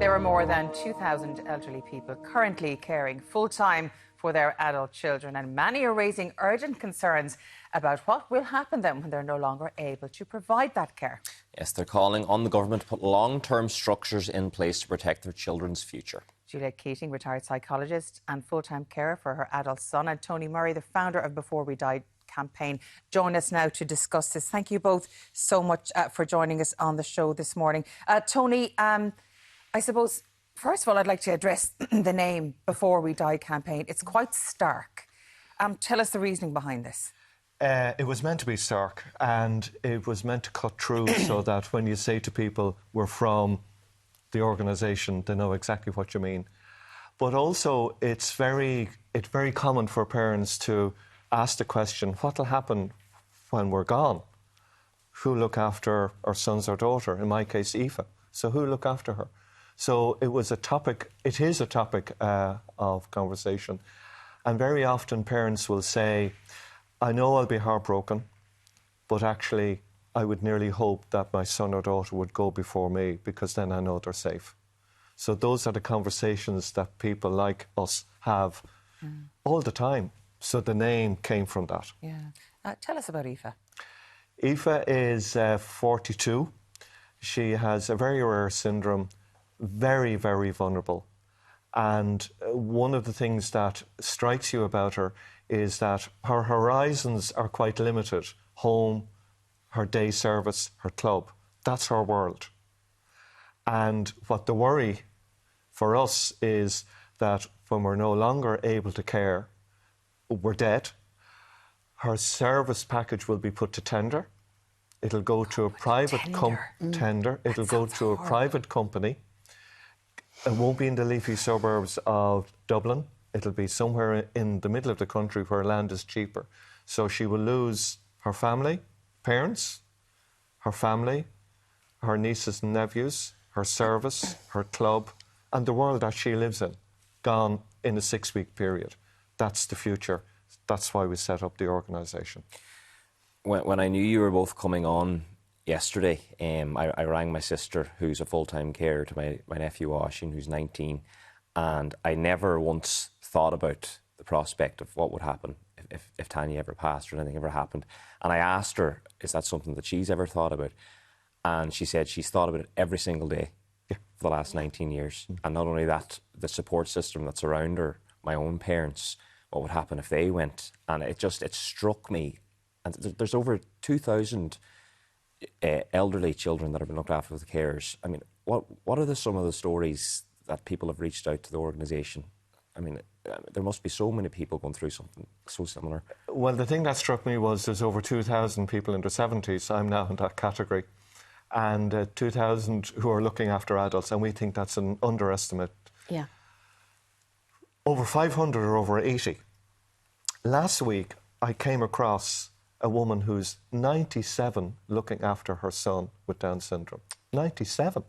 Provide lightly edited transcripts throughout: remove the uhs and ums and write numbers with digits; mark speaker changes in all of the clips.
Speaker 1: There are more than 2,000 elderly people currently caring full-time for their adult children, and many are raising urgent concerns about what will happen then when they're no longer able to provide that care.
Speaker 2: Yes, they're calling on the government to put long-term structures in place to protect their children's future.
Speaker 1: Juliet Keating, retired psychologist and full-time carer for her adult son, and Tony Murray, the founder of Before We Die campaign, join us now to discuss this. Thank you both so much for joining us on the show this morning. Tony, I suppose, first of all, I'd like to address the name Before We Die campaign. It's quite stark. Tell us the reasoning behind this.
Speaker 3: It was meant to be stark, and it was meant to cut through so that when you say to people, we're from the organisation, they know exactly what you mean. But also, it's very common for parents to ask the question, what will happen when we're gone? Who look after our sons or daughter? In my case, Aoife. So who look after her? So it is a topic of conversation. And very often parents will say, I know I'll be heartbroken, but actually I would nearly hope that my son or daughter would go before me because then I know they're safe. So those are the conversations that people like us have all the time. So the name came from that.
Speaker 1: Yeah. Tell us about Aoife.
Speaker 3: Aoife is 42. She has a very rare syndrome, very, very vulnerable. And one of the things that strikes you about her is that her horizons are quite limited. Home, her day service, her club. That's her world. And what the worry for us is that when we're no longer able to care, we're dead. Her service package will be put to tender. It'll go to a private tender. It'll go to a private company. It won't be in the leafy suburbs of Dublin. It'll be somewhere in the middle of the country where land is cheaper. So she will lose her family, parents, her family, her nieces and nephews, her service, her club, and the world that she lives in, gone in a 6-week period. That's the future. That's why we set up the organisation.
Speaker 2: When I knew you were both coming on yesterday, I rang my sister, who's a full-time carer to my nephew Oisín, who's 19, and I never once thought about the prospect of what would happen if Tanya ever passed or anything ever happened. And I asked her, is that something that she's ever thought about? And she said she's thought about it every single day for the last 19 years. And not only that, the support system that's around her, my own parents, what would happen if they went? And it struck me. And there's over 2,000 elderly children that have been looked after with carers. I mean, what are some of the stories that people have reached out to the organisation? I mean, there must be so many people going through something so similar.
Speaker 3: Well, the thing that struck me was there's over 2,000 people in their 70s. I'm now in that category. And 2,000 who are looking after adults, and we think that's an underestimate.
Speaker 1: Yeah.
Speaker 3: Over 500 are over 80. Last week, I came across a woman who's 97 looking after her son with Down syndrome. 97.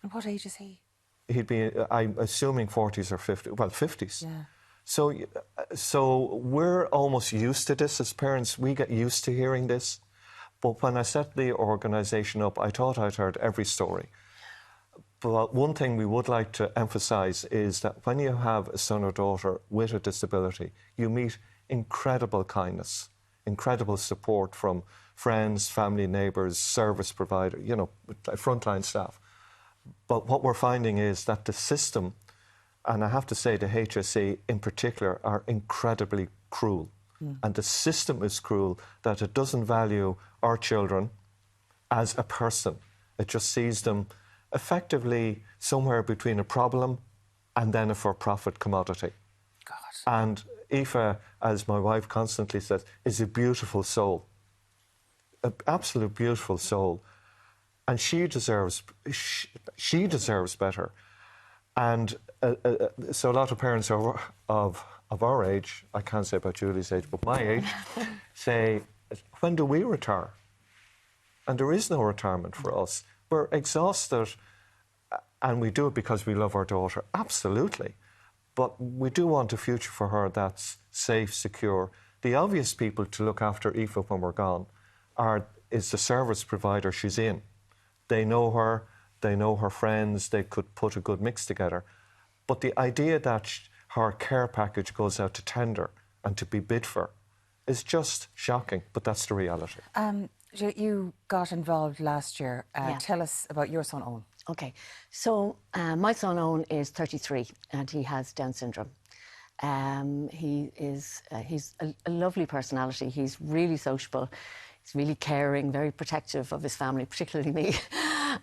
Speaker 1: And what age is he?
Speaker 3: He'd be, I'm assuming 40s or 50s. Well, 50s.
Speaker 1: Yeah.
Speaker 3: So we're almost used to this as parents. We get used to hearing this. But when I set the organisation up, I thought I'd heard every story. But one thing we would like to emphasise is that when you have a son or daughter with a disability, you meet incredible kindness, incredible support from friends, family, neighbours, service provider, frontline staff. But what we're finding is that the system, and I have to say the HSE in particular, are incredibly cruel. And the system is cruel that it doesn't value our children as a person. It just sees them effectively somewhere between a problem and then a for-profit commodity.
Speaker 1: God.
Speaker 3: And Aoife, as my wife constantly says, is a beautiful soul. An absolute beautiful soul. And she deserves better. And so a lot of parents of our age, I can't say about Julie's age, but my age, say, when do we retire? And there is no retirement for us. We're exhausted, and we do it because we love our daughter, absolutely. But we do want a future for her that's safe, secure. The obvious people to look after Aoife when we're gone is the service provider she's in. They know her, they know her friends, they could put a good mix together. But the idea that her care package goes out to tender and to be bid for is just shocking, but that's the reality.
Speaker 1: You got involved last year.
Speaker 4: Yeah.
Speaker 1: Tell us about your son, Owen.
Speaker 4: Okay, so my son Owen is 33 and he has Down syndrome. He's a lovely personality. He's really sociable. He's really caring, very protective of his family, particularly me.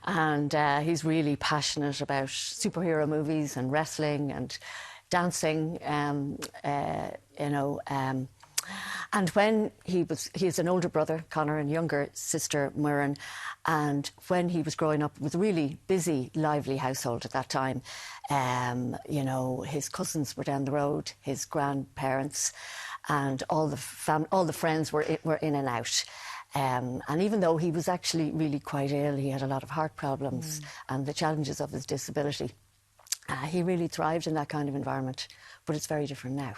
Speaker 4: And he's really passionate about superhero movies and wrestling and dancing, and when he has an older brother, Connor, and younger sister, Muireann, and when he was growing up, it was a really busy, lively household at that time. His cousins were down the road, his grandparents, and all the friends were in and out. And even though he was actually really quite ill, he had a lot of heart problems and the challenges of his disability. He really thrived in that kind of environment, but it's very different now.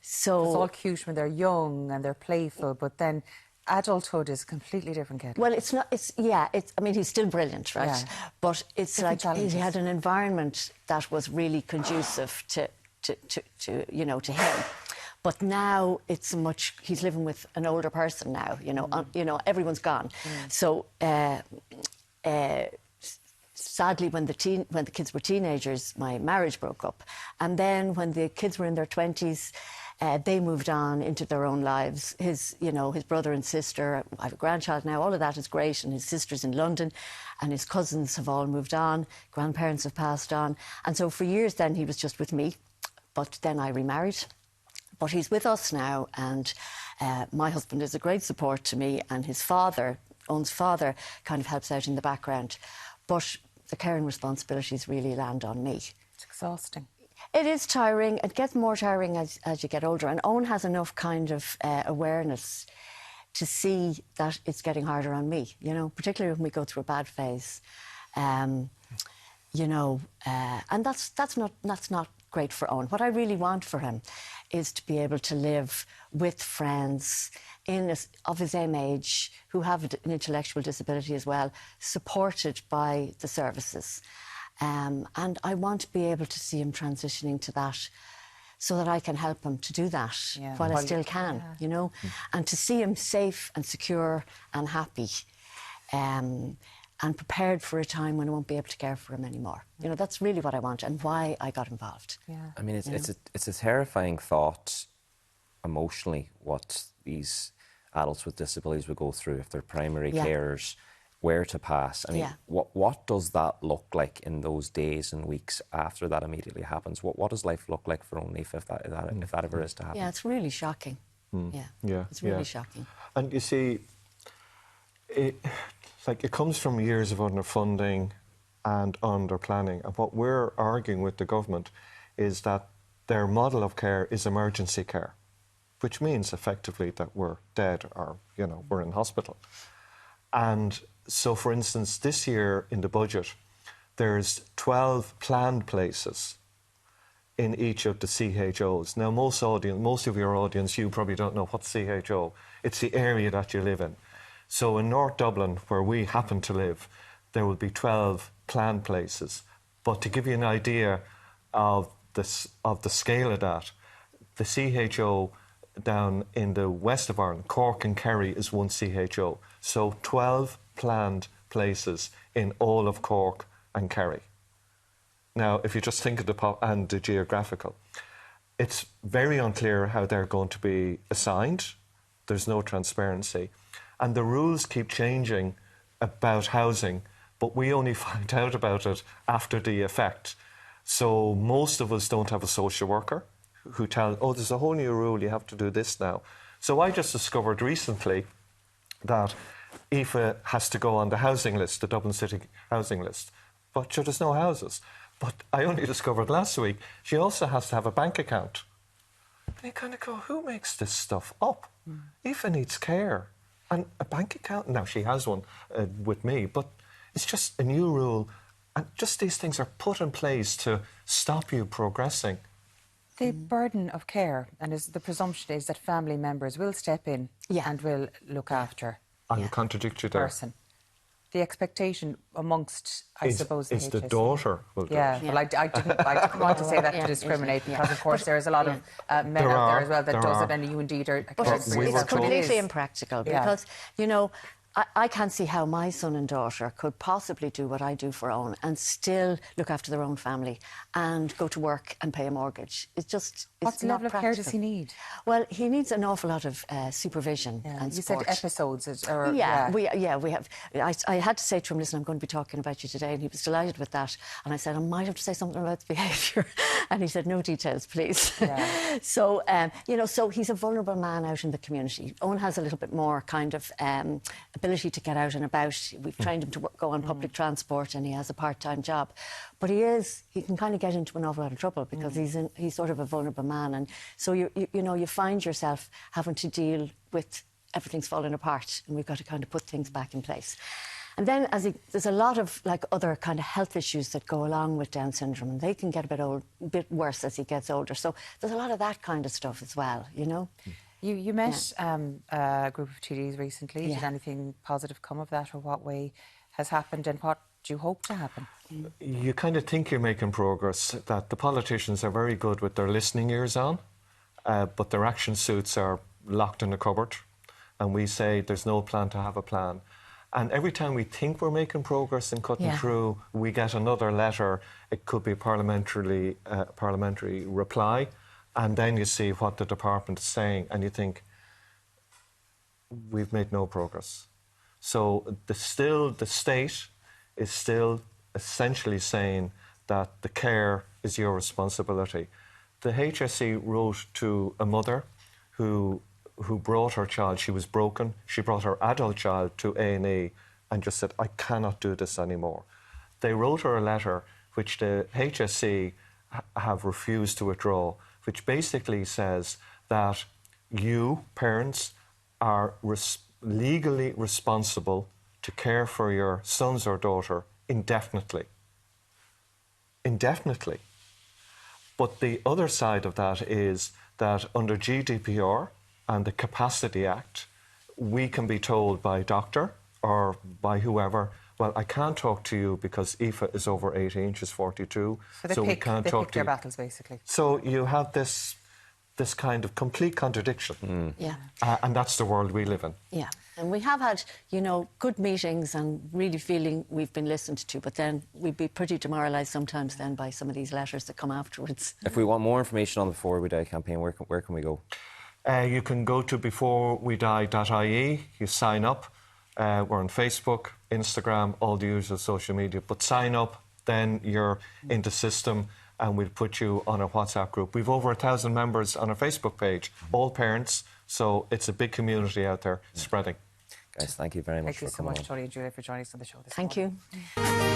Speaker 4: So
Speaker 1: it's all cute when they're young and they're playful, but then adulthood is a completely different kettle.
Speaker 4: Well, it's not. I mean, he's still brilliant, right? Yeah. But it's
Speaker 1: different
Speaker 4: like
Speaker 1: challenges.
Speaker 4: He had an environment that was really conducive to him. But now it's he's living with an older person now. Everyone's gone. So. Sadly, when the kids were teenagers, my marriage broke up. And then when the kids were in their 20s, they moved on into their own lives. His brother and sister, I have a grandchild now, all of that is great, and his sister's in London, and his cousins have all moved on, grandparents have passed on. And so for years then he was just with me, but then I remarried. But he's with us now, and my husband is a great support to me, and his father, Owen's father, kind of helps out in the background. But the caring responsibilities really land on me.
Speaker 1: It's exhausting.
Speaker 4: It is tiring. It gets more tiring as you get older. And Owen has enough kind of awareness to see that it's getting harder on me, particularly when we go through a bad phase. And that's not great for Owen. What I really want for him is to be able to live with friends of his same age who have an intellectual disability as well, supported by the services. And I want to be able to see him transitioning to that so that I can help him to do that while I still can, and to see him safe and secure and happy. And prepared for a time when I won't be able to care for him anymore. That's really what I want and why I got involved.
Speaker 1: Yeah.
Speaker 2: I mean, it's a terrifying thought emotionally what these adults with disabilities would go through if their primary carers were to pass. I mean, what does that look like in those days and weeks after that immediately happens? What does life look like for Owen if that ever is to happen?
Speaker 4: Yeah, it's really shocking. It's really shocking.
Speaker 3: And you see, it comes from years of underfunding and underplanning. And what we're arguing with the government is that their model of care is emergency care, which means effectively that we're dead or, we're in hospital. And so, for instance, this year in the budget, there's 12 planned places in each of the CHOs. Now, most of your audience, you probably don't know what CHO. It's the area that you live in. So in North Dublin, where we happen to live, there will be 12 planned places. But to give you an idea of the scale of that, the CHO down in the west of Ireland, Cork and Kerry, is one CHO. So 12 planned places in all of Cork and Kerry. Now, if you just think of the geographical, it's very unclear how they're going to be assigned. There's no transparency. And the rules keep changing about housing, but we only find out about it after the effect. So most of us don't have a social worker who tell, there's a whole new rule, you have to do this now. So I just discovered recently that Aoife has to go on the housing list, the Dublin City housing list, but sure, there's no houses. But I only discovered last week she also has to have a bank account. And you kind of go, who makes this stuff up? Aoife needs care. And a bank account, now she has one with me, but it's just a new rule. And just these things are put in place to stop you progressing.
Speaker 1: The burden of care, and the presumption is that family members will step in and will look after
Speaker 3: I'll contradict you there.
Speaker 1: person. the expectation amongst, I suppose,
Speaker 3: it's the
Speaker 1: HSE.
Speaker 3: daughter will do
Speaker 1: Yeah,
Speaker 3: it.
Speaker 1: well, I didn't want to say that to discriminate, because of course there's a lot of men out there as well that does it, and you indeed are.
Speaker 4: But it's
Speaker 3: we were
Speaker 4: completely
Speaker 3: told-
Speaker 4: impractical because, you know, I can't see how my son and daughter could possibly do what I do for Owen and still look after their own family and go to work and pay a mortgage. It's just,
Speaker 1: What
Speaker 4: it's not
Speaker 1: level of care
Speaker 4: practical.
Speaker 1: does he need?
Speaker 4: Well, he needs an awful lot of supervision and
Speaker 1: You
Speaker 4: support.
Speaker 1: said episodes, or
Speaker 4: We have. I had to say to him, listen, I'm going to be talking about you today, and he was delighted with that. And I said, I might have to say something about the behaviour, and he said, no details, please.
Speaker 1: Yeah.
Speaker 4: So you know, so he's a vulnerable man out in the community. Owen has a little bit more kind of ability to get out and about. We've trained him to go on public transport, and he has a part-time job. But he can kind of get into an awful lot of trouble because he's sort of a vulnerable man, and so you know, you find yourself having to deal with everything's falling apart, and we've got to kind of put things back in place. And then there's a lot of like other kind of health issues that go along with Down syndrome, and they can get a bit worse as he gets older. So there's a lot of that kind of stuff as well, you know.
Speaker 1: You met a group of TDs recently.
Speaker 4: Yeah.
Speaker 1: Did anything positive come of that, or what way has happened, and what do you hope to happen?
Speaker 3: You kind of think you're making progress, that the politicians are very good with their listening ears on, but their action suits are locked in a cupboard, and we say there's no plan to have a plan. And every time we think we're making progress and cutting through, we get another letter. It could be a parliamentary reply, and then you see what the department is saying, and you think, we've made no progress. So the state is still essentially saying that the care is your responsibility. The HSE wrote to a mother who brought her child. She was broken. She brought her adult child to A&E and just said, I cannot do this anymore. They wrote her a letter which the HSE have refused to withdraw, which basically says that you, parents, are legally responsible to care for your sons or daughter indefinitely. Indefinitely. But the other side of that is that under GDPR and the Capacity Act, we can be told by a doctor or by whoever, well, I can't talk to you because Aoife is over 18, she's 42, so we can't talk to
Speaker 1: their
Speaker 3: you.
Speaker 1: battles, basically.
Speaker 3: So you have this kind of complete contradiction.
Speaker 4: Yeah.
Speaker 3: And that's the world we live in.
Speaker 4: Yeah, and we have had, you know, good meetings and really feeling we've been listened to, but then we'd be pretty demoralised sometimes then by some of these letters that come afterwards.
Speaker 2: If we want more information on the Before We Die campaign, where can we go?
Speaker 3: You can go to beforewedie.ie, you sign up. We're on Facebook, Instagram, all the usual social media. But sign up, then you're in the system, and we'll put you on a WhatsApp group. We've over 1,000 members on our Facebook page, all parents, so it's a big community out there spreading.
Speaker 2: Guys, thank you very much
Speaker 1: Thank you so much, Tony and Juliet, for joining us on the show this morning.
Speaker 4: Thank you.